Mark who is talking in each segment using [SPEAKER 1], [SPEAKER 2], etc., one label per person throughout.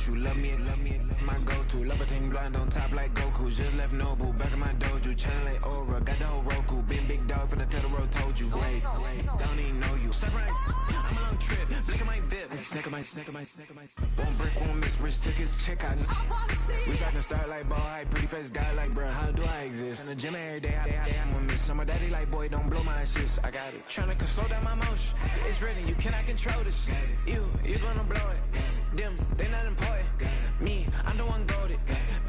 [SPEAKER 1] you. Love me, my go-to. Love a team blind on top like Goku. Just left Nobu, back in my dojo. Channel like Aura, got the whole Roku. Been big dog from the Tether Road, told you. Wait, don't even know you. Step right, I'm a long trip. Blick at my VIP. Snack of my. Won't break, won't miss. Rich took his check out. We got to start like ball high. Pretty face guy like, bruh, how do I exist? In the gym every day, I'm gonna miss. I'm a daddy like, boy, don't blow my shit. I got it. Tryna slow down my motion. It's written, you cannot control this. You gonna blow it. Them, they not important. Me, I'm the one goated.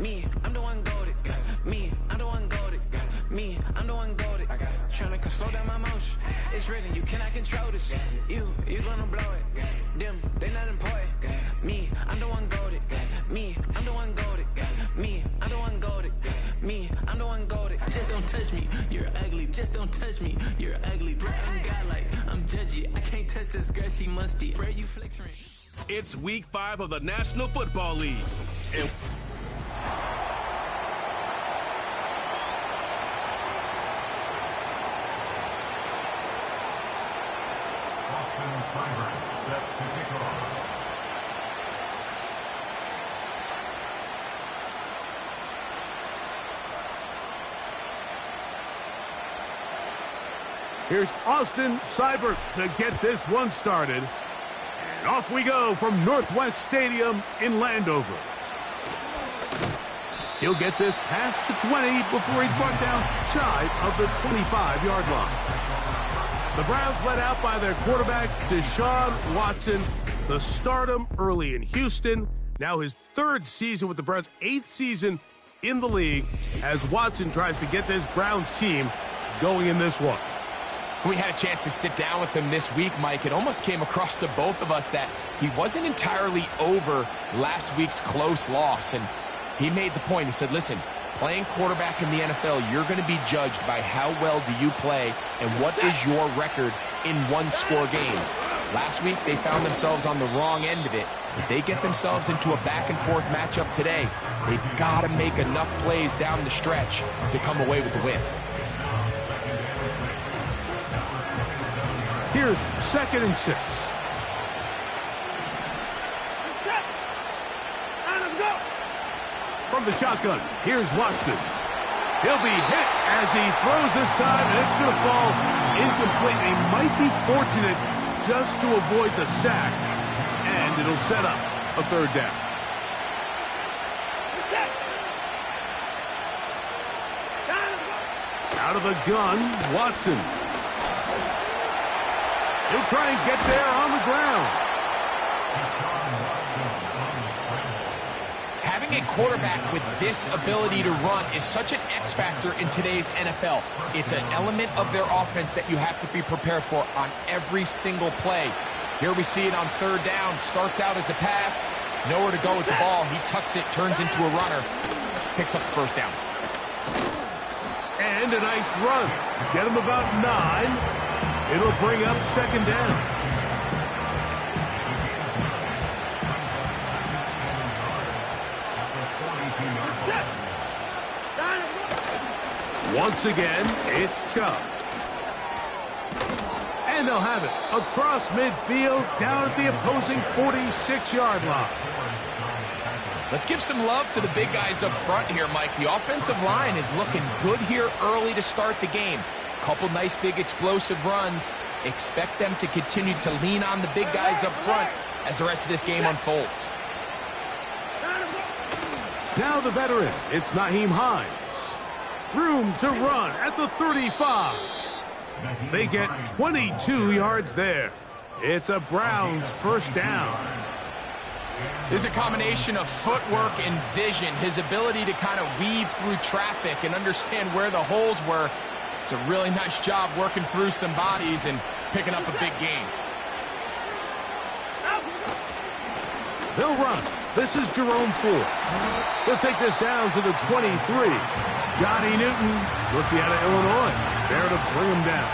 [SPEAKER 1] Me, I'm the one goated. Me, I'm the one goated. Me, I'm the one goated. Tryna slow down my motion. It's written, you cannot control this. You gonna blow it. Them, they not important. Me, I'm the one goated. Me, I'm the one goated. Me, I'm the one goated. Me, I'm the one goated. Just don't touch me, you're ugly. Just don't touch me, you're ugly. Bro, I'm godlike, I'm judgy. I can't touch this girl, she musty. Bro, you flex ring.
[SPEAKER 2] It's week 5 of the National Football League. And
[SPEAKER 3] Austin Seibert set to kick off.
[SPEAKER 4] Here's Austin Seibert to get this one started. And off we go from Northwest Stadium in Landover. He'll get this past the 20 before he's brought down shy of the 25-yard line. The Browns led out by their quarterback, Deshaun Watson, the stardom early in Houston. Now his 3rd season with the Browns, 8th season in the league, as Watson tries to get this Browns team going in this one.
[SPEAKER 5] We had a chance to sit down with him this week, Mike. It almost came across to both of us that he wasn't entirely over last week's close loss. And he made the point. He said, listen, playing quarterback in the NFL, you're going to be judged by how well do you play and what is your record in one-score games. Last week, they found themselves on the wrong end of it. If they get themselves into a back-and-forth matchup today, they've got to make enough plays down the stretch to come away with the win.
[SPEAKER 4] Here's 2nd and 6. From the shotgun, here's Watson. He'll be hit as he throws this time, and it's going to fall incomplete. He might be fortunate just to avoid the sack, and it'll set up a 3rd down. Out of the gun, Watson. He'll try and get there on the ground.
[SPEAKER 5] Having a quarterback with this ability to run is such an X factor in today's NFL. It's an element of their offense that you have to be prepared for on every single play. Here we see it on 3rd down. Starts out as a pass. Nowhere to go with the ball. He tucks it, turns into a runner. Picks up the 1st down.
[SPEAKER 4] And a nice run. Get him about 9. It'll bring up 2nd down. Once again, it's Chubb. And they'll have it across midfield down at the opposing 46-yard line.
[SPEAKER 5] Let's give some love to the big guys up front here, Mike. The offensive line is looking good here early to start the game. Couple nice big explosive runs. Expect them to continue to lean on the big guys up front as the rest of this game unfolds.
[SPEAKER 4] Now the veteran, it's Nyheim Hines. Room to run at the 35. They get 22 yards there. It's a Browns 1st down.
[SPEAKER 5] There's a combination of footwork and vision. His ability to kind of weave through traffic and understand where the holes were. It's a really nice job working through some bodies and picking up a big gain.
[SPEAKER 4] They'll run. This is Jerome Ford. He'll take this down to the 23. Johnny Newton, rookie out of Illinois, there to bring him down.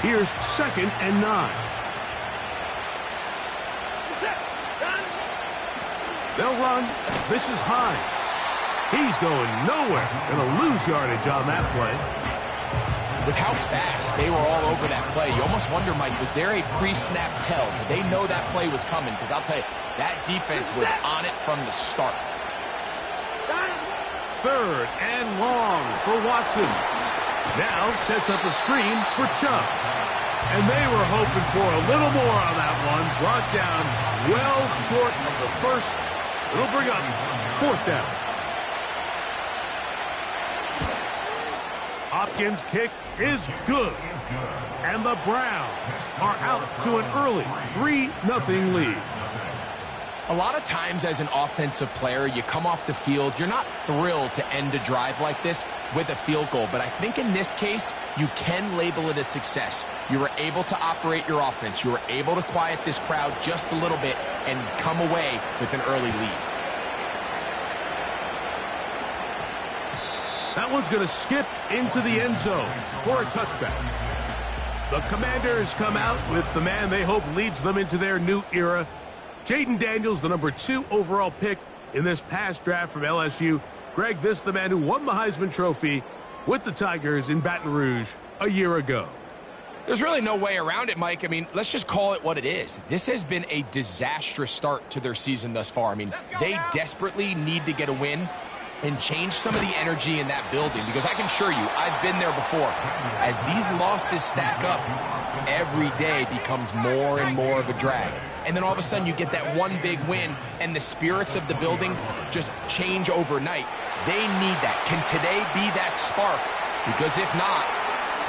[SPEAKER 4] Here's 2nd and 9. They'll run. This is Hines. He's going nowhere. Going to lose yardage on that play.
[SPEAKER 5] with how fast they were all over that play, you almost wonder, Mike, was there a pre-snap tell? Did they know that play was coming? Because I'll tell you, that defense was on it from the start.
[SPEAKER 4] 3rd and long for Watson. Now sets up a screen for Chubb. And they were hoping for a little more on that one. Brought down well short of the first. It'll bring up 4th down. Hopkins' kick is good. And the Browns are out to an early 3-0 lead.
[SPEAKER 5] A lot of times as an offensive player, you come off the field, you're not thrilled to end a drive like this with a field goal. But I think in this case, you can label it a success. You were able to operate your offense. You were able to quiet this crowd just a little bit and come away with an early lead.
[SPEAKER 4] That one's going to skip into the end zone for a touchback. The Commanders come out with the man they hope leads them into their new era. Jayden Daniels, the number 2 overall pick in this past draft from LSU. Greg, this is the man who won the Heisman Trophy with the Tigers in Baton Rouge a year ago.
[SPEAKER 5] There's really no way around it, Mike. I mean, let's just call it what it is. This has been a disastrous start to their season thus far. I mean, they desperately need to get a win and change some of the energy in that building, because I can assure you, I've been there before. As these losses stack up, every day becomes more and more of a drag. And then all of a sudden you get that one big win and the spirits of the building just change overnight. They need that. Can today be that spark? Because if not,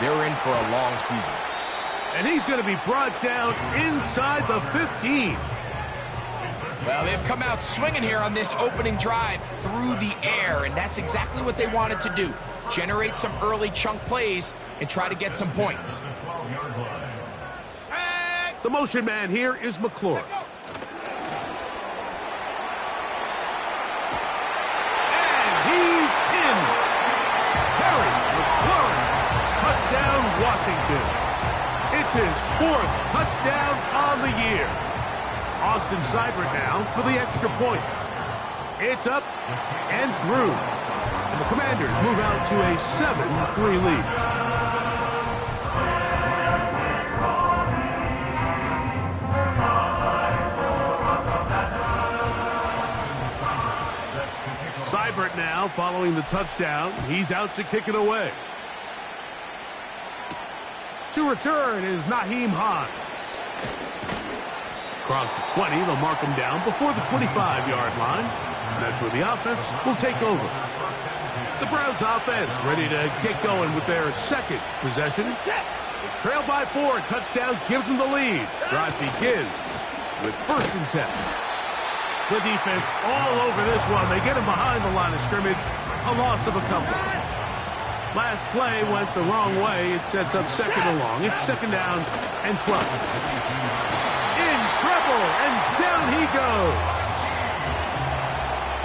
[SPEAKER 5] they're in for a long season.
[SPEAKER 4] And he's going to be brought down inside the 15.
[SPEAKER 5] Well, they've come out swinging here on this opening drive through the air, and that's exactly what they wanted to do. Generate some early chunk plays and try to get some points.
[SPEAKER 4] The motion man here is McLaurin. And he's in. Harry McLaurin. Touchdown, Washington. It's his 4th touchdown on the year. Austin Seibert now for the extra point. It's up and through. And the Commanders move out to a 7-3 lead. Seibert now following the touchdown. He's out to kick it away. To return is Naheem Hines. Across the 20, they'll mark him down before the 25-yard line. And that's where the offense will take over. The Browns offense ready to get going with their 2nd possession. They trail by 4. Touchdown gives them the lead. Drive begins with 1st and 10. The defense all over this one. They get him behind the line of scrimmage. A loss of a couple. Last play went the wrong way. It sets up 2nd and long. It's 2nd down and 12. In trouble, and down he goes.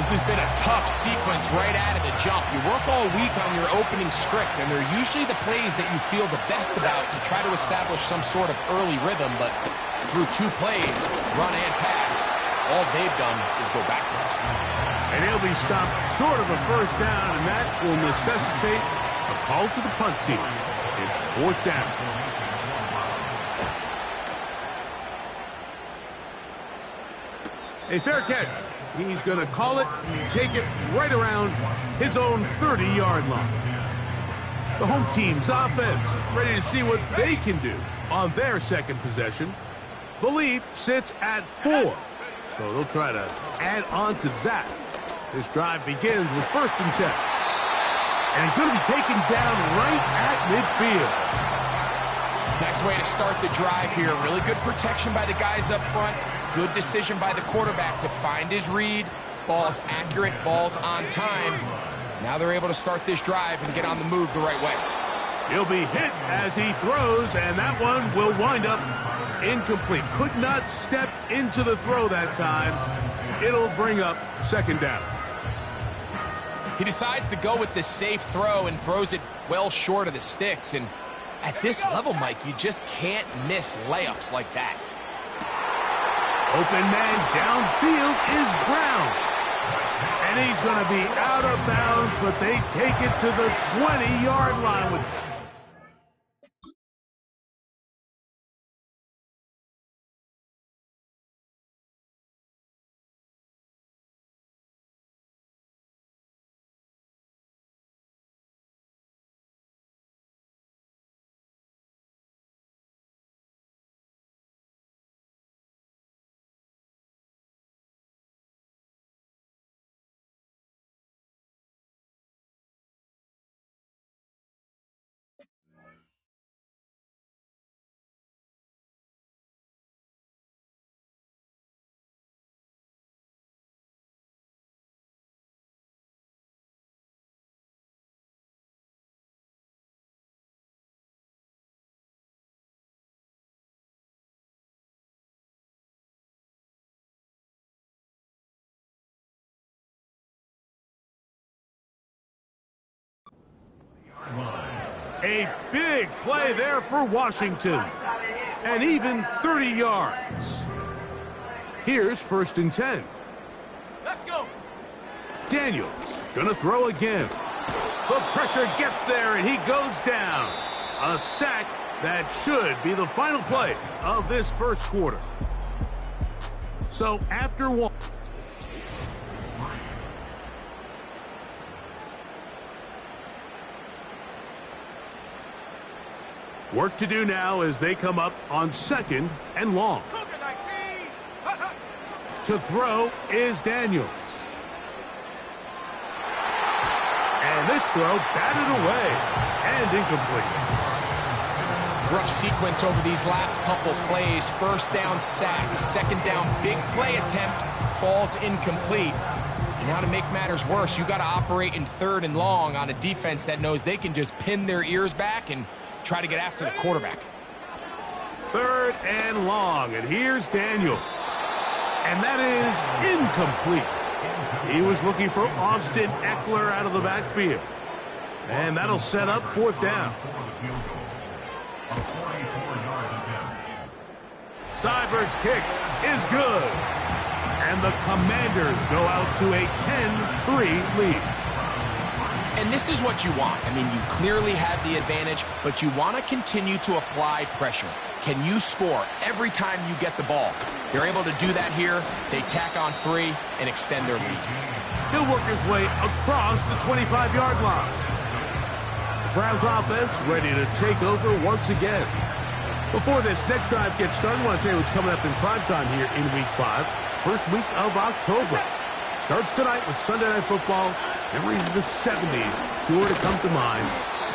[SPEAKER 5] This has been a tough sequence right out of the jump. You work all week on your opening script, and they're usually the plays that you feel the best about to try to establish some sort of early rhythm, but through 2 plays, run and pass, all they've done is go backwards.
[SPEAKER 4] And he'll be stopped short of a 1st down, and that will necessitate a call to the punt team. It's 4th down. A fair catch. He's going to call it, take it right around his own 30-yard line. The home team's offense ready to see what they can do on their 2nd possession. The lead sits at 4, so they'll try to add on to that. This drive begins with 1st and 10. And he's going to be taken down right at midfield.
[SPEAKER 5] Nice way to start the drive here. Really good protection by the guys up front. Good decision by the quarterback to find his read. Ball's accurate, ball's on time. Now they're able to start this drive and get on the move the right way.
[SPEAKER 4] He'll be hit as he throws, and that one will wind up incomplete. Could not step into the throw that time. It'll bring up 2nd down.
[SPEAKER 5] He decides to go with the safe throw and throws it well short of the sticks. And at this level, Mike, you just can't miss layups like that.
[SPEAKER 4] Open man downfield is Brown. And he's going to be out of bounds, but they take it to the 20-yard line. A big play there for Washington. And even 30 yards. Here's 1st and 10.
[SPEAKER 5] Let's go.
[SPEAKER 4] Daniels gonna throw again. The pressure gets there and he goes down. A sack that should be the final play of this first quarter. So after one. Work to do now as they come up on 2nd and long. To throw is Daniels. And this throw batted away and incomplete.
[SPEAKER 5] Rough sequence over these last couple plays. 1st down sack, 2nd down big play attempt, falls incomplete. And now to make matters worse, you got to operate in 3rd and long on a defense that knows they can just pin their ears back and try to get after the quarterback.
[SPEAKER 4] 3rd and long, and here's Daniels. And that is incomplete. He was looking for Austin Eckler out of the backfield. And that'll set up 4th down. Seibert's kick is good. And the Commanders go out to a 10-3 lead.
[SPEAKER 5] And this is what you want. I mean, you clearly have the advantage, but you want to continue to apply pressure. Can you score every time you get the ball? They're able to do that here. They tack on 3 and extend their lead.
[SPEAKER 4] He'll work his way across the 25-yard line. The Browns offense ready to take over once again. Before this next drive gets started, I want to tell you what's coming up in primetime here in Week 5. First week of October. Starts tonight with Sunday Night Football. Memories of the 70s sure to come to mind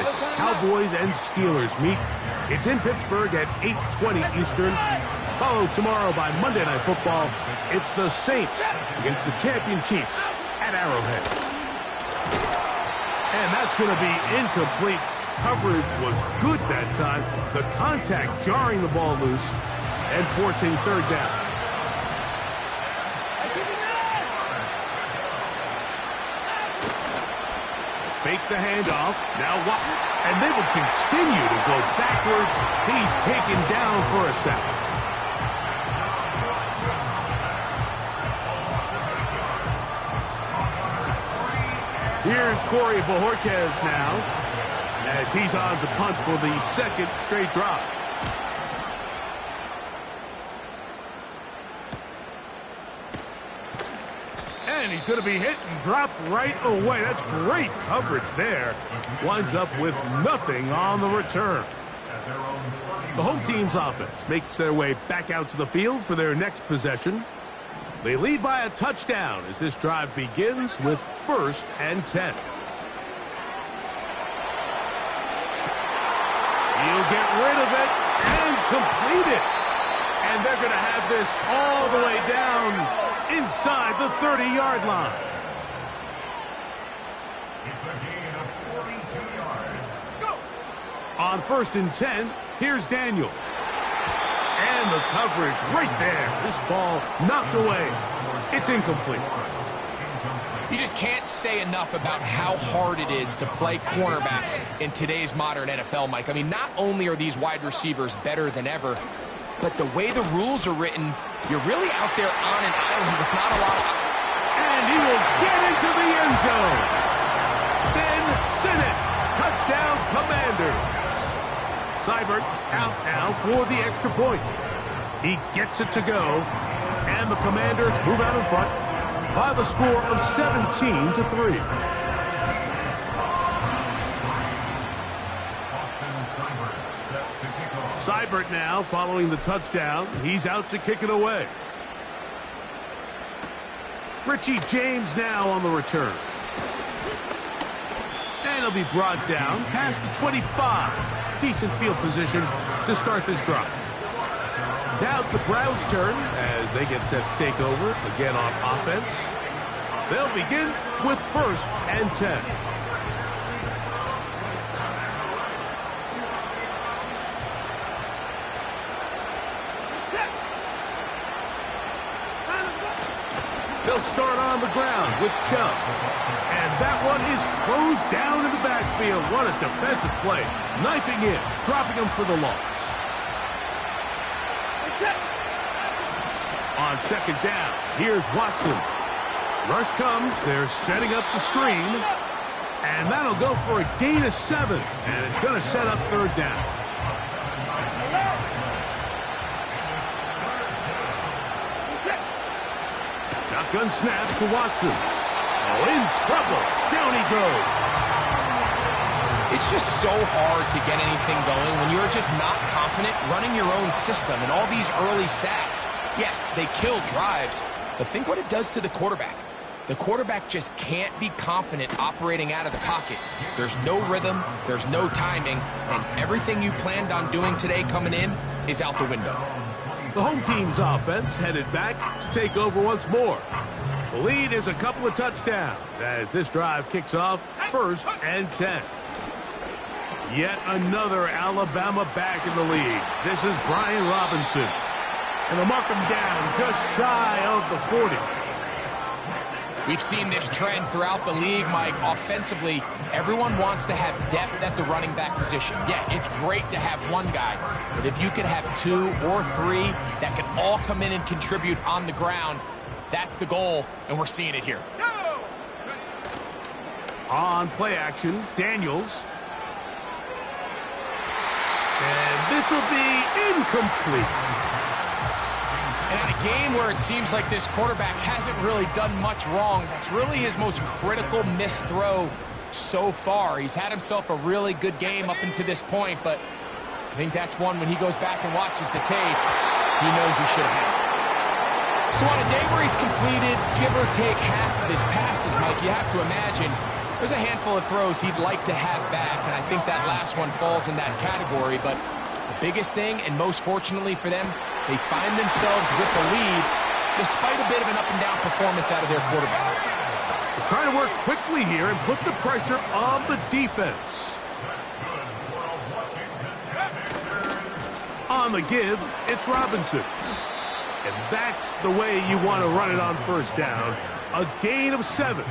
[SPEAKER 4] as the Cowboys and Steelers meet. It's in Pittsburgh at 8:20 Eastern. Followed tomorrow by Monday Night Football. It's the Saints against the champion Chiefs at Arrowhead. And that's going to be incomplete. Coverage was good that time. The contact jarring the ball loose and forcing 3rd down. Fake the handoff. Now what? And they will continue to go backwards. He's taken down for a sack. Here's Corey Bojorquez now as he's on to punt for the 2nd straight drive. And he's going to be hit and dropped right away. That's great coverage there. Winds up with nothing on the return. The home team's offense makes their way back out to the field for their next possession. They lead by a touchdown as this drive begins with 1st and 10. He'll get rid of it and complete it. And they're going to have this all the way down inside the 30-yard line.
[SPEAKER 3] It's a gain of 42 yards. Go!
[SPEAKER 4] On 1st and 10, here's Daniels. And the coverage right there. This ball knocked away. It's incomplete.
[SPEAKER 5] You just can't say enough about how hard it is to play cornerback in today's modern NFL, Mike. I mean, not only are these wide receivers better than ever, but the way the rules are written, you're really out there on an island with not a lot of...
[SPEAKER 4] And he will get into the end zone. Ben Sinnott, touchdown Commanders. Seibert out now for the extra point. He gets it to go, and the Commanders move out in front by the score of 17-3. Seibert now following the touchdown. He's out to kick it away. Richie James now on the return. And he'll be brought down past the 25. Decent field position to start this drive. Now it's the Browns' turn as they get set to take over again on offense. They'll begin with 1st and 10. They'll They'll start on the ground with Chubb. And that one is closed down in the backfield. What a defensive play. Knifing in, dropping him for the loss. On second down, here's Watson. Rush comes, they're setting up the screen. And that'll go for a gain of 7. And it's going to set up third down. Shotgun snap to Watson. Oh, in trouble. Down he goes.
[SPEAKER 5] It's just so hard to get anything going when you're just not confident running your own system. And all these early sacks, yes, they kill drives, but think what it does to the quarterback. The quarterback just can't be confident operating out of the pocket. There's no rhythm, there's no timing, and everything you planned on doing today coming in is out the window.
[SPEAKER 4] The home team's offense headed back to take over once more. The lead is a couple of touchdowns as this drive kicks off 1st and 10. Yet another Alabama back in the league. This is Brian Robinson. And they'll mark him down just shy of the 40.
[SPEAKER 5] We've seen this trend throughout the league, Mike. Offensively, everyone wants to have depth at the running back position. Yeah, it's great to have one guy, but if you could have 2 or 3 that can all come in and contribute on the ground, that's the goal, and we're seeing it here.
[SPEAKER 4] On play action, Daniels. And this will be incomplete.
[SPEAKER 5] And in a game where it seems like this quarterback hasn't really done much wrong, that's really his most critical missed throw so far. He's had himself a really good game up until this point, but I think that's one when he goes back and watches the tape, he knows he should have had it. So on a day where he's completed, give or take half of his passes, Mike, you have to imagine there's a handful of throws he'd like to have back, and I think that last one falls in that category, but the biggest thing, and most fortunately for them, they find themselves with the lead despite a bit of an up-and-down performance out of their quarterback.
[SPEAKER 4] They're trying to work quickly here and put the pressure on the defense. On the give, it's Robinson. And that's the way you want to run it on 1st down. A gain of 7.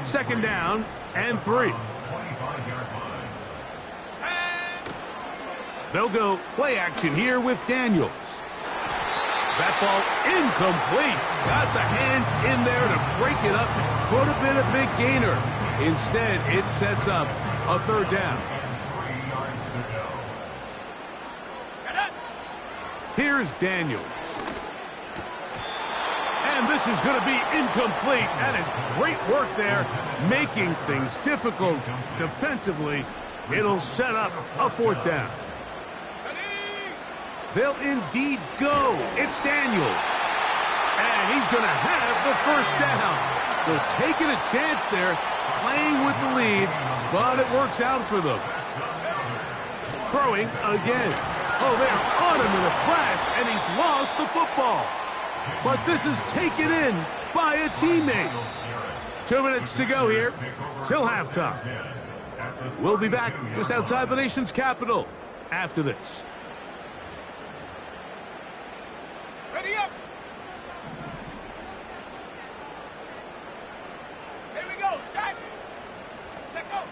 [SPEAKER 4] Second down and 3. They'll go play action here with Daniels. That ball incomplete. Got the hands in there to break it up. Could have been a big gainer. Instead, it sets up a 3rd down. Here's Daniels. And this is going to be incomplete. That is great work there, making things difficult defensively. It'll set up a 4th down. They'll indeed go. It's Daniels. And he's going to have the 1st down. So taking a chance there, playing with the lead, but it works out for them. Throwing again. Oh, they're on him in a flash, and he's lost the football. But this is taken in by a teammate. 2 minutes to go here, till halftime. We'll be back just outside the nation's capital after this.
[SPEAKER 6] Ready up. Here we go, set. Set go.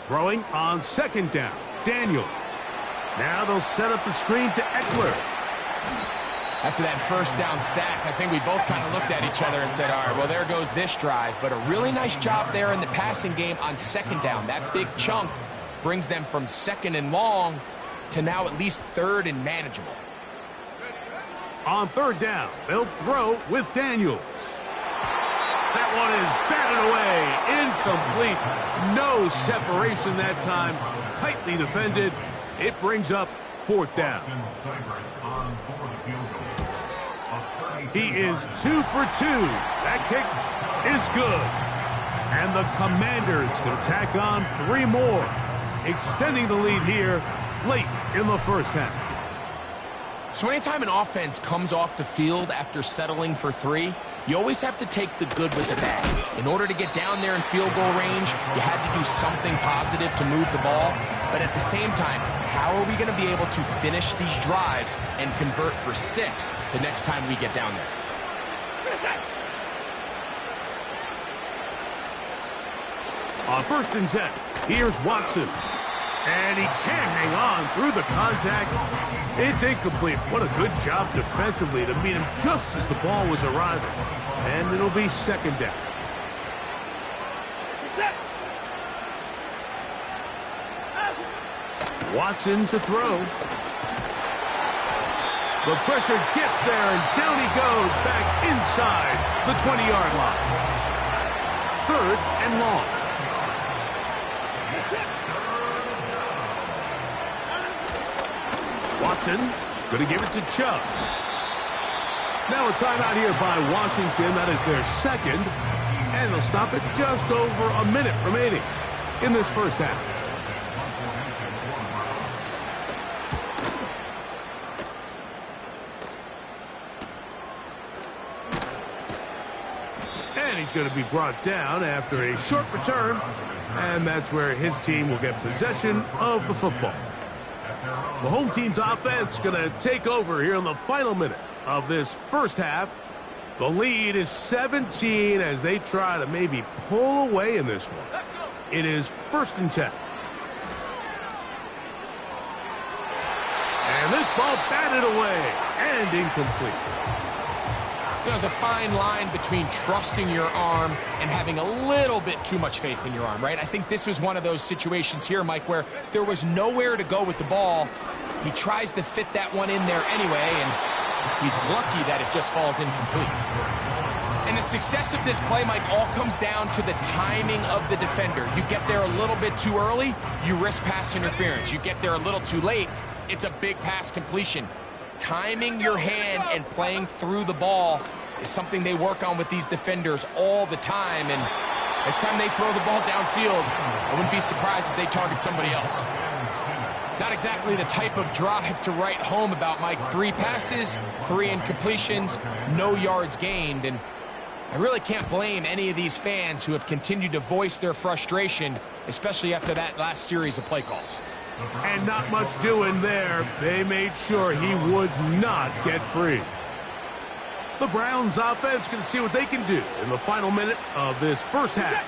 [SPEAKER 4] Throwing on 2nd down, Daniels. Now they'll set up the screen to Eckler.
[SPEAKER 5] After that 1st down sack, I think we both kind of looked at each other and said, all right, well, there goes this drive. But a really nice job there in the passing game on 2nd down. That big chunk brings them from 2nd and long to now at least 3rd and manageable.
[SPEAKER 4] On 3rd down, they'll throw with Daniels. That one is batted away. Incomplete. No separation that time. Tightly defended. It brings up 4th down. He is 2 for 2. That kick is good. And the Commanders can tack on 3 more, extending the lead here late in the 1st half.
[SPEAKER 5] So anytime an offense comes off the field after settling for 3, you always have to take the good with the bad. In order to get down there in field goal range, you had to do something positive to move the ball. But at the same time, how are we going to be able to finish these drives and convert for 6 the next time we get down there?
[SPEAKER 4] On 1st and 10, here's Watson. And he can't hang on through the contact. It's incomplete. What a good job defensively to meet him just as the ball was arriving. And it'll be 2nd down. Watson to throw. The pressure gets there, and down he goes back inside the 20-yard line. 3rd and long. Watson going to give it to Chubb. Now a timeout here by Washington. That is their 2nd. And they'll stop it just over a minute remaining in this first half. And he's going to be brought down after a short return. And that's where his team will get possession of the football. The home team's offense going to take over here in the final minute of this first half. The lead is 17 as they try to maybe pull away in this one. It is 1st and 10. And this ball batted away and incomplete.
[SPEAKER 5] There's a fine line between trusting your arm and having a little bit too much faith in your arm, right? I think this was one of those situations here, Mike, where there was nowhere to go with the ball. He tries to fit that one in there anyway, and he's lucky that it just falls incomplete. And the success of this play, Mike, all comes down to the timing of the defender. You get there a little bit too early, you risk pass interference. You get there a little too late, it's a big pass completion. Timing your hand and playing through the ball is something they work on with these defenders all the time. And next time they throw the ball downfield, I wouldn't be surprised if they target somebody else. Not exactly the type of drive to write home about, Mike. 3 passes, 3 incompletions, no yards gained. And I really can't blame any of these fans who have continued to voice their frustration, especially after that last series of play calls.
[SPEAKER 4] And not much doing there. They made sure he would not get free. The Browns offense can see what they can do in the final minute of this first half.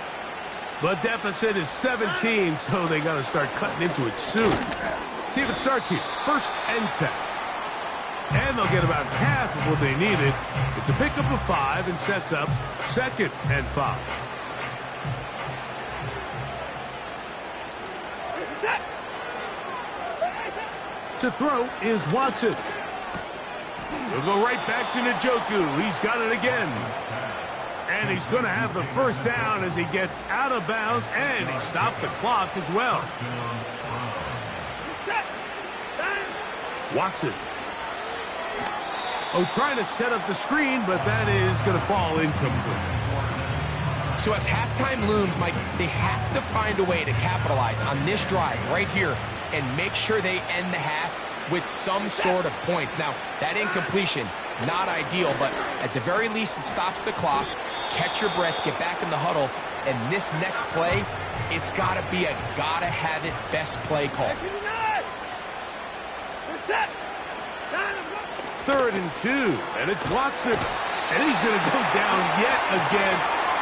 [SPEAKER 4] The deficit is 17, so they got to start cutting into it soon. See if it starts here. 1st and 10. And they'll get about half of what they needed. It's a pickup of 5 and sets up 2nd and 5. To throw is Watson. He'll go right back to Njoku. He's got it again. And he's going to have the 1st down as he gets out of bounds, and he stopped the clock as well. Watson. Oh, trying to set up the screen, but that is going to fall incomplete.
[SPEAKER 5] So as halftime looms, Mike, they have to find a way to capitalize on this drive right here and make sure they end the half with some sort of points. Now, that incompletion, not ideal, but at the very least, it stops the clock. Catch your breath, get back in the huddle, and this next play, it's got to be a gotta-have-it best play call.
[SPEAKER 4] 3rd and 2, and it's Watson. And he's going to go down yet again.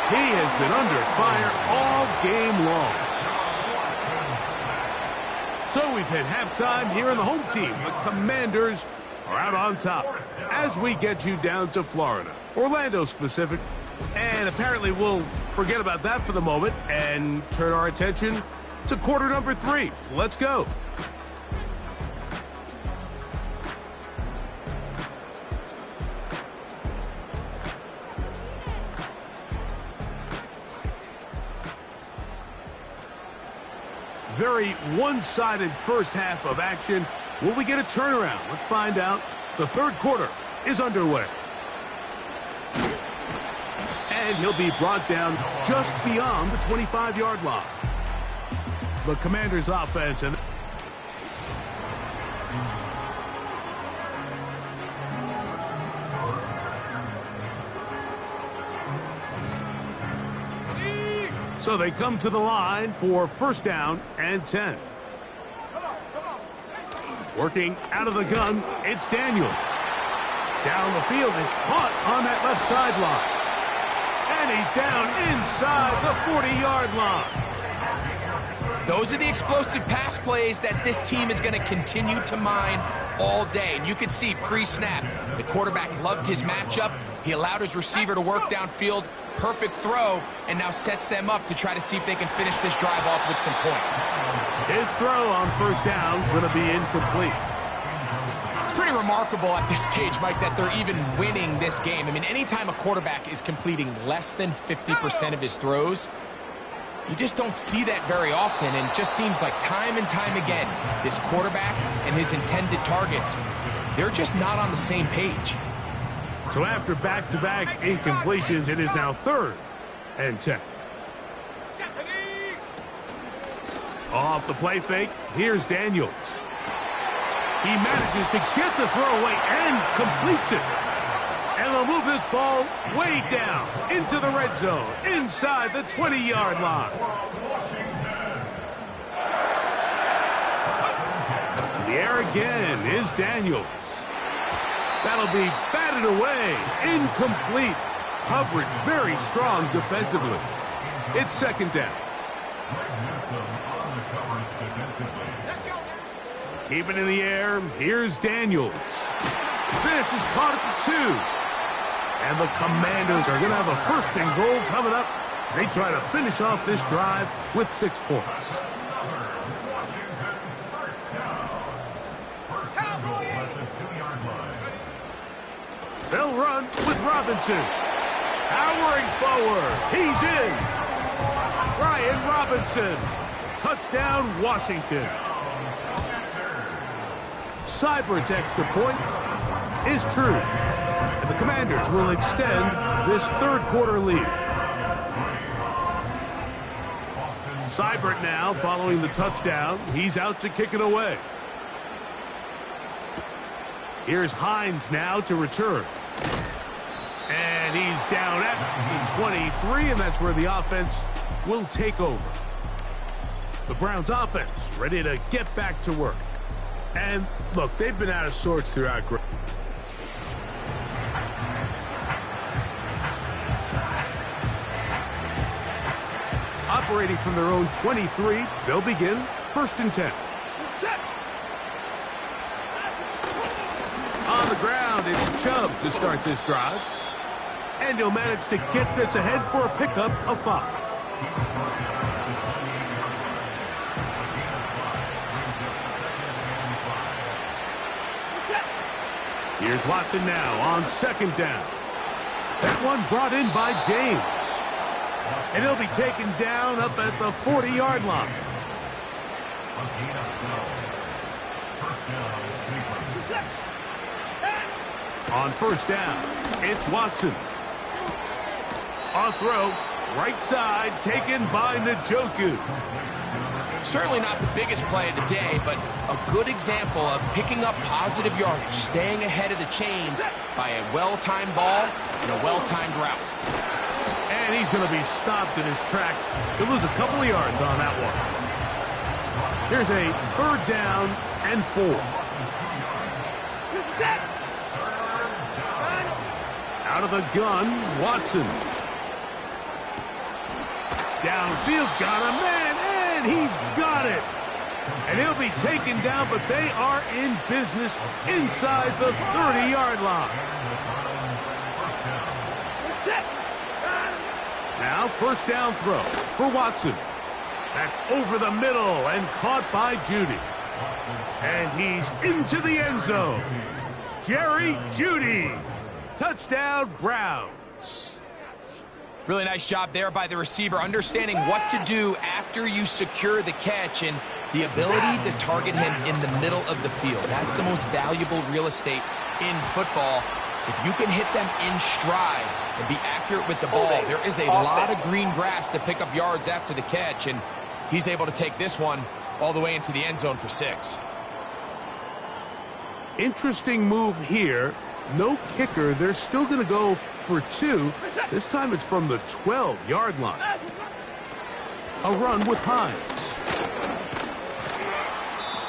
[SPEAKER 4] He has been under fire all game long. So we've hit halftime here in the home team. The Commanders are out on top as we get you down to Florida, Orlando specific. And apparently we'll forget about that for the moment and turn our attention to quarter number 3. Let's go. Very one-sided first half of action. Will we get a turnaround? Let's find out. The 3rd quarter is underway. And he'll be brought down just beyond the 25-yard line. The Commanders' offense and so they come to the line for 1st down and 10. Working out of the gun, it's Daniels. Down the field, it's caught on that left sideline. And he's down inside the 40-yard line.
[SPEAKER 5] Those are the explosive pass plays that this team is going to continue to mine all day. And you can see pre-snap, the quarterback loved his matchup. He allowed his receiver to work downfield, perfect throw, and now sets them up to try to see if they can finish this drive off with some points.
[SPEAKER 4] His throw on first down is going to be incomplete.
[SPEAKER 5] It's pretty remarkable at this stage, Mike, that they're even winning this game. I mean, anytime a quarterback is completing less than 50% of his throws, you just don't see that very often, and it just seems like time and time again, this quarterback and his intended targets, they're just not on the same page.
[SPEAKER 4] So after back-to-back incompletions, it is now 3rd and 10. Off the play fake, here's Daniels. He manages to get the throw away and completes it. And they'll move this ball way down into the red zone, inside the 20-yard line. To the air again is Daniels. That'll be batted away, incomplete. Coverage very strong defensively. It's 2nd down. Keep it in the air. Here's Daniels. This is caught at the 2. And the Commanders are going to have a 1st and goal coming up. They try to finish off this drive with 6 points. They'll run with Robinson. Powering forward. He's in. Brian Robinson. Touchdown, Washington. Seibert's extra point is true. And the Commanders will extend this 3rd quarter lead. Seibert now following the touchdown. He's out to kick it away. Here's Hines now to return. And he's down at the 23, and that's where the offense will take over. The Browns offense ready to get back to work. And look, they've been out of sorts throughout. Operating from their own 23, they'll begin 1st and 10. On the ground, it's Chubb to start this drive. And he'll manage to get this ahead for a pickup of 5. Here's Watson now on 2nd down. That one brought in by James. And he'll be taken down up at the 40-yard line. On 1st down, it's Watson. On throw, right side, taken by Njoku.
[SPEAKER 5] Certainly not the biggest play of the day, but a good example of picking up positive yardage, staying ahead of the chains by a well-timed ball and a well-timed route.
[SPEAKER 4] And he's going to be stopped in his tracks. He'll lose a couple of yards on that one. Here's a 3rd down and 4. Out of the gun, Watson. Downfield, got a man, and he's got it. And he'll be taken down, but they are in business inside the 30-yard line. Now 1st down throw for Watson. That's over the middle and caught by Jeudy. And he's into the end zone. Jerry Jeudy. Touchdown, Browns.
[SPEAKER 5] Really nice job there by the receiver, understanding what to do after you secure the catch and the ability to target him in the middle of the field. That's the most valuable real estate in football. If you can hit them in stride and be accurate with the ball, there is a lot of green grass to pick up yards after the catch, and he's able to take this one all the way into the end zone for 6.
[SPEAKER 4] Interesting move here. No kicker. They're still going to go for 2. This time it's from the 12-yard line. A run with Hines.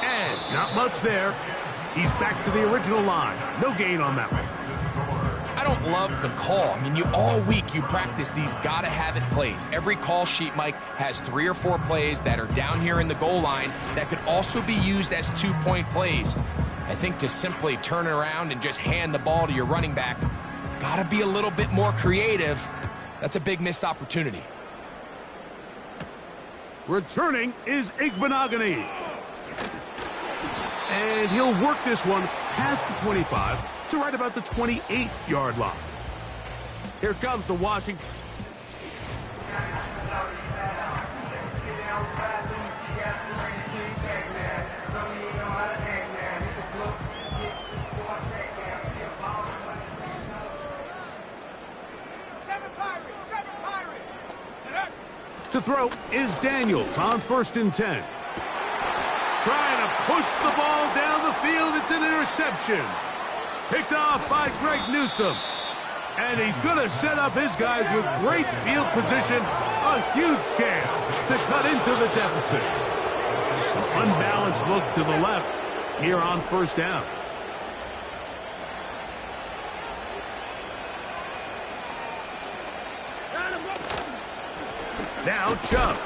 [SPEAKER 4] And And not much there. He's back to the original line. No gain on that one.
[SPEAKER 5] I don't love the call. I mean, all week you practice these gotta-have-it plays. Every call sheet, Mike, has 3 or 4 plays that are down here in the goal line that could also be used as 2-point plays. I think to simply turn around and just hand the ball to your running back, gotta be a little bit more creative. That's a big missed opportunity.
[SPEAKER 4] Returning is Igbinoghene. And he'll work this one past the 25 to right about the 28-yard line. Here comes the Washington. To throw is Daniels on 1st and 10. Trying to push the ball down the field. It's an interception. Picked off by Greg Newsome. And he's going to set up his guys with great field position. A huge chance to cut into the deficit. An unbalanced look to the left here on 1st down. Now Chubb.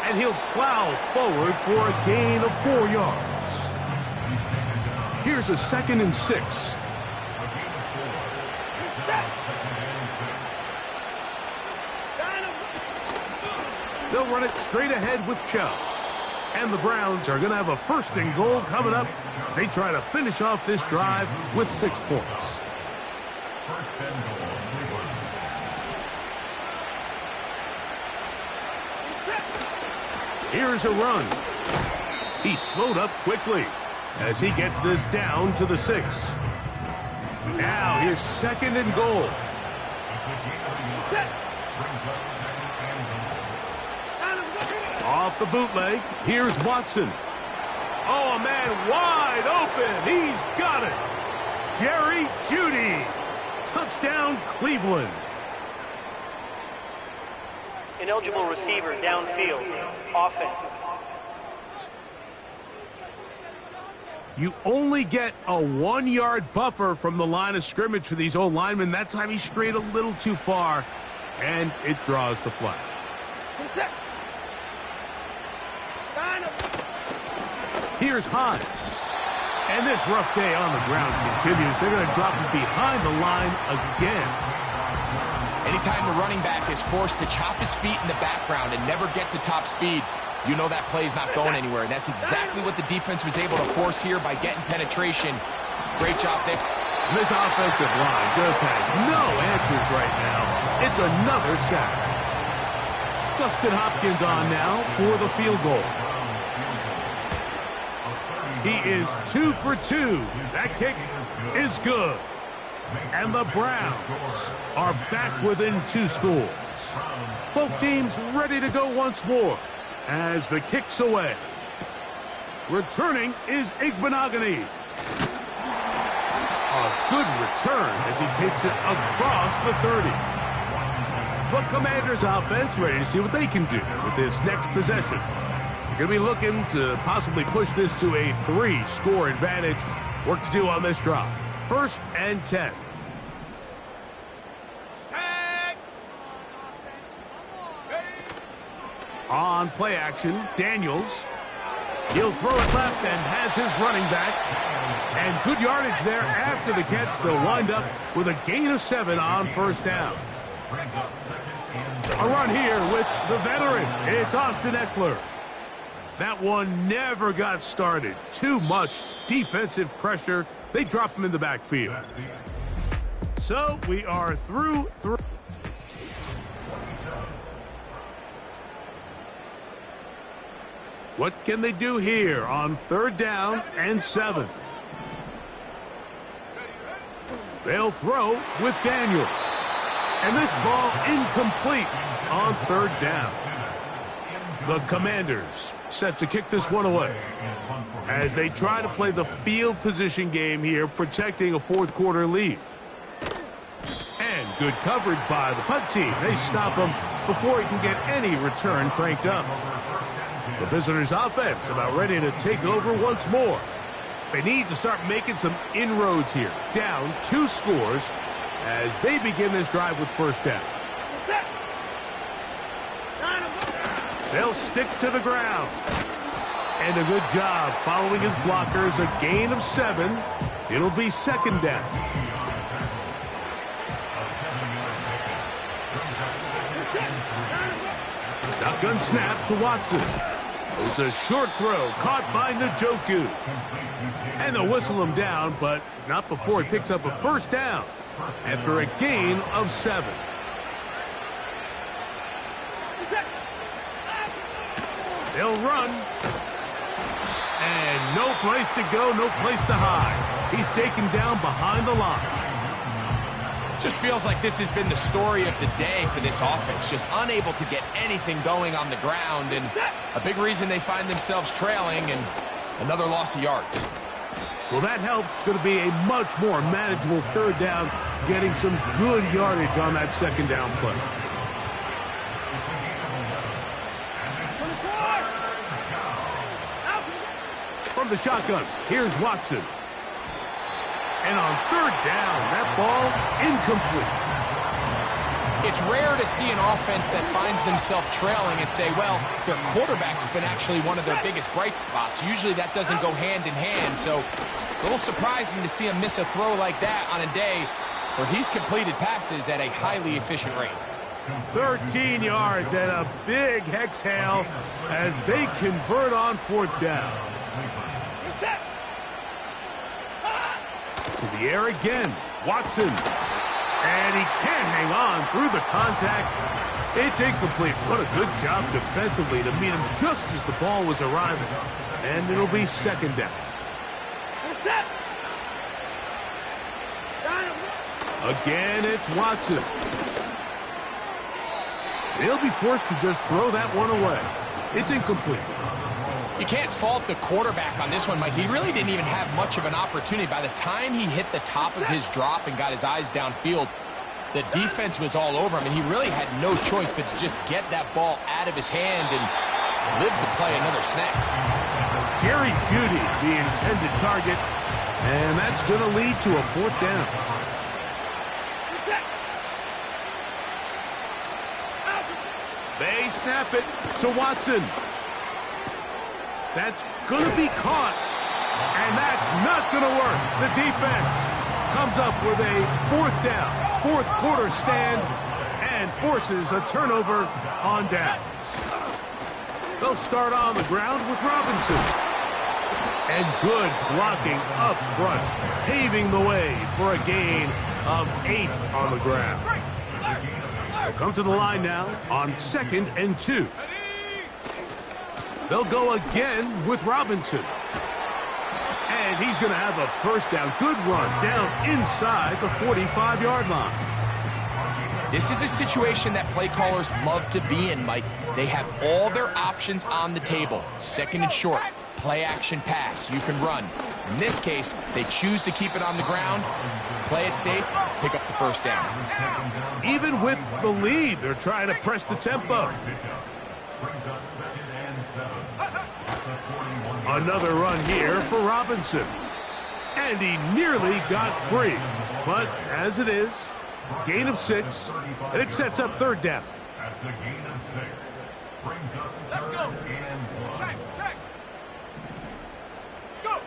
[SPEAKER 4] And he'll plow forward for a gain of 4 yards. Here's a 2nd and 6. They'll run it straight ahead with Chubb. And the Browns are going to have a 1st and goal coming up. They try to finish off this drive with 6 points. Here's a run. He slowed up quickly as he gets this down to the 6. Now here's 2nd and goal. Off the bootleg, here's Watson. Oh, a man wide open. He's got it. Jerry Jeudy. Touchdown, Cleveland.
[SPEAKER 7] Ineligible receiver downfield. Offense.
[SPEAKER 4] You only get a 1-yard buffer from the line of scrimmage for these old linemen. That time he strayed a little too far, and it draws the flag. Here's Hines. And this rough day on the ground continues. They're going to drop him behind the line again.
[SPEAKER 5] Anytime the running back is forced to chop his feet in the background and never get to top speed, you know that play's not going anywhere. And that's exactly what the defense was able to force here by getting penetration. Great job, Nick.
[SPEAKER 4] This offensive line just has no answers right now. It's another sack. Dustin Hopkins on now for the field goal. He is 2 for 2. That kick is good. And the Browns are back within 2 scores. Both teams ready to go once more as the kick's away. Returning is Igbinoghene. A good return as he takes it across the 30. The Commanders offense ready to see what they can do with this next possession. They're going to be looking to possibly push this to a 3-score advantage. Work to do on this drive. 1st and 10. On play action, Daniels. He'll throw it left and has his running back. And good yardage there after the catch. They'll wind up with a gain of 7 on 1st down. A run here with the veteran. It's Austin Eckler. That one never got started. Too much defensive pressure. They drop him in the backfield. So we are through. What can they do here on 3rd down and 7? They'll throw with Daniels. And this ball incomplete on 3rd down. The Commanders set to kick this one away as they try to play the field position game here, protecting a 4th quarter lead. And good coverage by the punt team. They stop him before he can get any return cranked up. The visitors' offense about ready to take over once more. They need to start making some inroads here. Down 2 scores as they begin this drive with first down. They'll stick to the ground. And a good job following his blockers. A gain of 7. It'll be second down. Shotgun snap to Watson. It was a short throw caught by Njoku. And they'll whistle him down, but not before he picks up a first down after a gain of 7. They'll run. And no place to go, no place to hide. He's taken down behind the line.
[SPEAKER 5] Just feels like this has been the story of the day for this offense. Just unable to get anything going on the ground. And a big reason they find themselves trailing and another loss of yards.
[SPEAKER 4] Well, that helps. It's going to be a much more manageable third down, getting some good yardage on that second down play. From the shotgun, here's Watson. And on third down, that ball incomplete.
[SPEAKER 5] It's rare to see an offense that finds themselves trailing and say, well, their quarterback's been actually one of their biggest bright spots. Usually that doesn't go hand in hand, so it's a little surprising to see him miss a throw like that on a day where he's completed passes at a highly efficient rate.
[SPEAKER 4] 13 yards and a big exhale as they convert on fourth down. To the air again, Watson. And he can't hang on through the contact. It's incomplete. What a good job defensively to meet him just as the ball was arriving. And it'll be second down. Again, it's Watson. They'll be forced to just throw that one away. It's incomplete.
[SPEAKER 5] You can't fault the quarterback on this one, Mike. He really didn't even have much of an opportunity. By the time he hit the top of his drop and got his eyes downfield, the defense was all over him, and he really had no choice but to just get that ball out of his hand and live to play another snap.
[SPEAKER 4] Jerry Jeudy, the intended target, and that's going to lead to a fourth down. They snap it to Watson. That's going to be caught, and that's not going to work. The defense comes up with a fourth down, fourth quarter stand, and forces a turnover on downs. They'll start on the ground with Robinson. And good blocking up front, paving the way for a gain of 8 on the ground. They'll come to the line now on 2nd and 2. They'll go again with Robinson. And he's going to have a first down. Good run down inside the 45-yard line.
[SPEAKER 5] This is a situation that play callers love to be in, Mike. They have all their options on the table. Second and short, play action pass. You can run. In this case, they choose to keep it on the ground, play it safe, pick up the first down.
[SPEAKER 4] Even with the lead, they're trying to press the tempo. Another run here for Robinson. And he nearly got free. But as it is, gain of 6, and it sets up third down.
[SPEAKER 3] That's a gain of 6. Brings up
[SPEAKER 6] Let's go. Check, check. Go.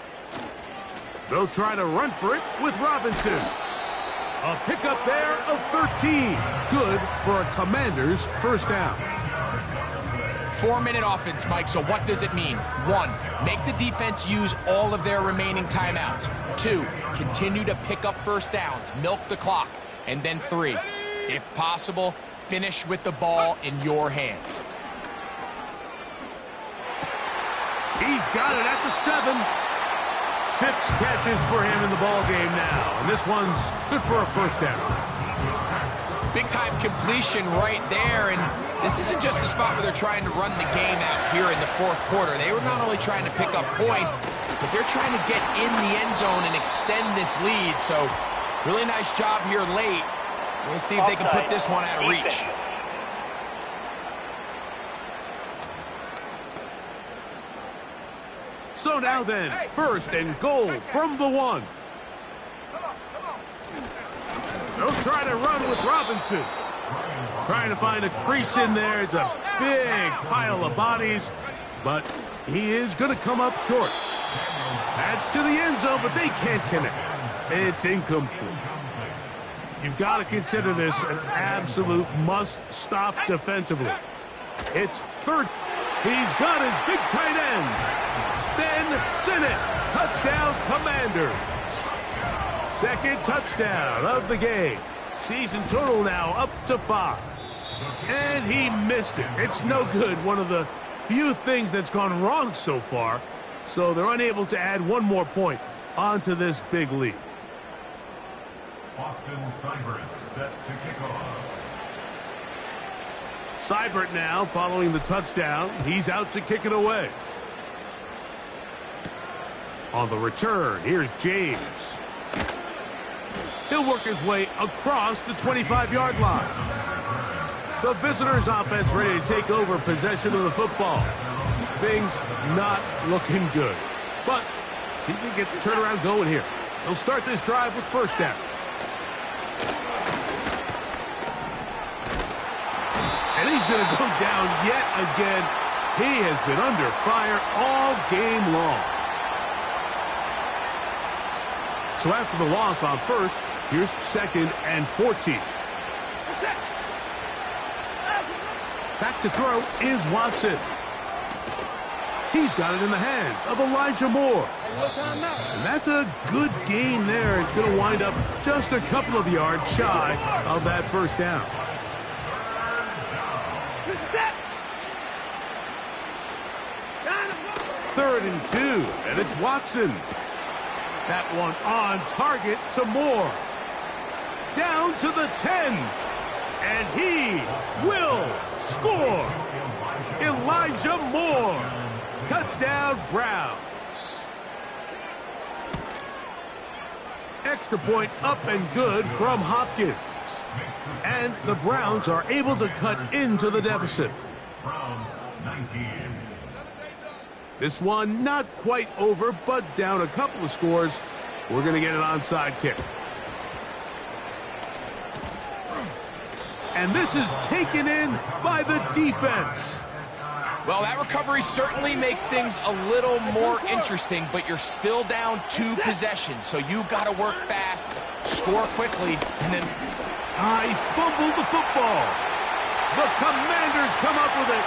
[SPEAKER 4] They'll try to run for it with Robinson. A pickup there of 13. Good for a Commanders first down.
[SPEAKER 5] 4-minute offense, Mike, so what does it mean? 1, make the defense use all of their remaining timeouts. 2, continue to pick up first downs, milk the clock. And then 3, if possible, finish with the ball in your hands.
[SPEAKER 4] He's got it at the 7. 6 catches for him in the ball game now. And this one's good for a first down.
[SPEAKER 5] Big-time completion right there, and this isn't just a spot where they're trying to run the game out here in the fourth quarter. They were not only trying to pick up points, but they're trying to get in the end zone and extend this lead. So, really nice job here late. We'll see if they can put this one out of reach.
[SPEAKER 4] So now then, first and goal from the 1. They'll try to run with Robinson. Trying to find a crease in there. It's a big pile of bodies, but he is going to come up short. That's to the end zone, but they can't connect. It's incomplete. You've got to consider this an absolute must-stop defensively. It's third. He's got his big tight end. Ben Sinnott. Touchdown, Commanders. Second touchdown of the game. Season total now up to 5. And he missed it. It's no good. One of the few things that's gone wrong so far. So they're unable to add one more point onto this big lead.
[SPEAKER 3] Austin Seibert set to kick off.
[SPEAKER 4] Seibert now following the touchdown. He's out to kick it away. On the return, here's James. He'll work his way across the 25-yard line. The visitors' offense ready to take over possession of the football. Things not looking good. But see if they get the turnaround going here. They'll start this drive with first down. And he's going to go down yet again. He has been under fire all game long. So after the loss on first, here's second and 14. Back to throw is Watson. He's got it in the hands of Elijah Moore. And that's a good gain there. It's going to wind up just a couple of yards shy of that first down. Third and 2, and it's Watson. That one on target to Moore. Down to the 10. And he will score. Elijah Moore. Touchdown, Browns. Extra point up and good from Hopkins. And the Browns are able to cut into the deficit.
[SPEAKER 3] Browns 19.
[SPEAKER 4] This one not quite over, but down a couple of scores. We're going to get an onside kick. And this is taken in by the defense.
[SPEAKER 5] Well, that recovery certainly makes things a little more interesting, but you're still down 2 possessions, so you've got to work fast, score quickly, and then...
[SPEAKER 4] He fumbled the football. The Commanders come up with it.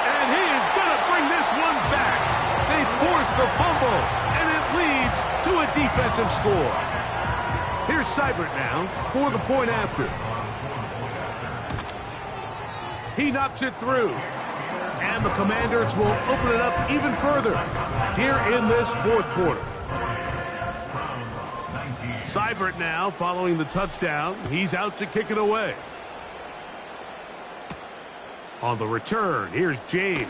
[SPEAKER 4] And he is going to bring this one back. They force the fumble, and it leads to a defensive score. Here's Seibert now for the point after. He knocks it through. And the Commanders will open it up even further here in this fourth quarter. Seibert now following the touchdown. He's out to kick it away. On the return, here's James.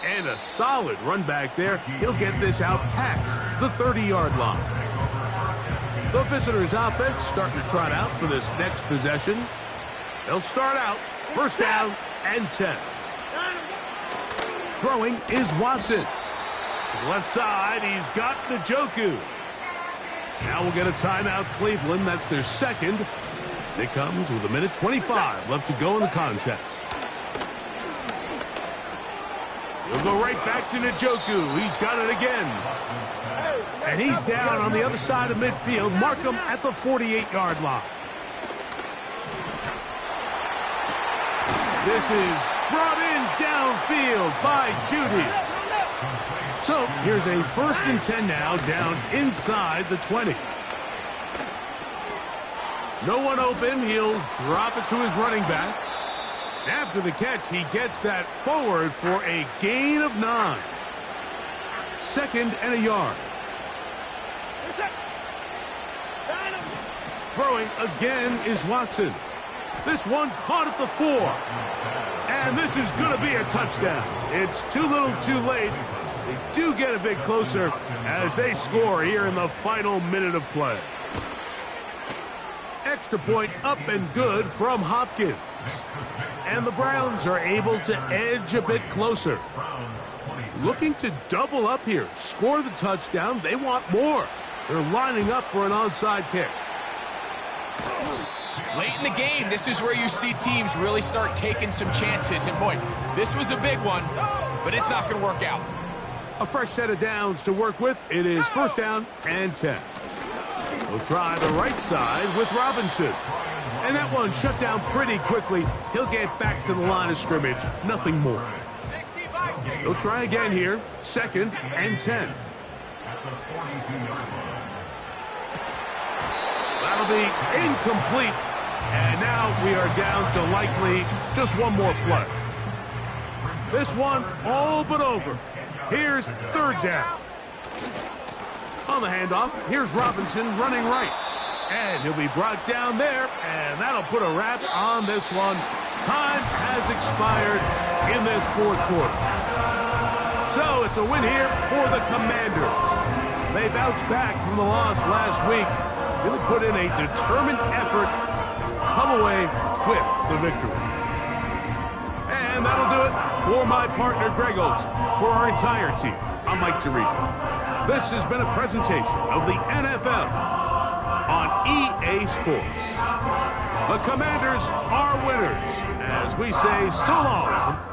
[SPEAKER 4] And a solid run back there. He'll get this out past the 30-yard line. The visitors' offense starting to trot out for this next possession. They'll start out first down and 10. Throwing is Watson. To the left side, he's got Njoku. Now we'll get a timeout, Cleveland. That's their second. As it comes with 1:25 left to go in the contest. He'll go right back to Njoku. He's got it again. And he's down on the other side of midfield. Mark him at the 48-yard line. This is brought in downfield by Judy. So here's a first and 10 now down inside the 20. No one open. He'll drop it to his running back. After the catch, he gets that forward for a gain of 9. Second and a yard. Throwing again is Watson. This one caught at the 4. And this is going to be a touchdown. It's too little too late. They do get a bit closer as they score here in the final minute of play. extra point up and good from Hopkins. And the Browns are able to edge a bit closer. Looking to double up here, score the touchdown. They want more. They're lining up for an onside kick.
[SPEAKER 5] Late in the game, this is where you see teams really start taking some chances. And boy, this was a big one, but it's not going to work out.
[SPEAKER 4] A fresh set of downs to work with. It is first down and 10. We'll try the right side with Robinson. And that one shut down pretty quickly. He'll get back to the line of scrimmage. Nothing more. He'll try again here. Second and 10. That'll be incomplete. And now we are down to likely just one more play. This one all but over. Here's third down. On the handoff, here's Robinson running right. And he'll be brought down there, and that'll put a wrap on this one. Time has expired in this fourth quarter. So it's a win here for the Commanders. They bounced back from the loss last week. Really put in a determined effort and come away with the victory. And that'll do it for my partner, Greg Olson. For our entire team, I'm Mike Tirico. This has been a presentation of the NFL on EA Sports. The Commanders are winners, as we say so long.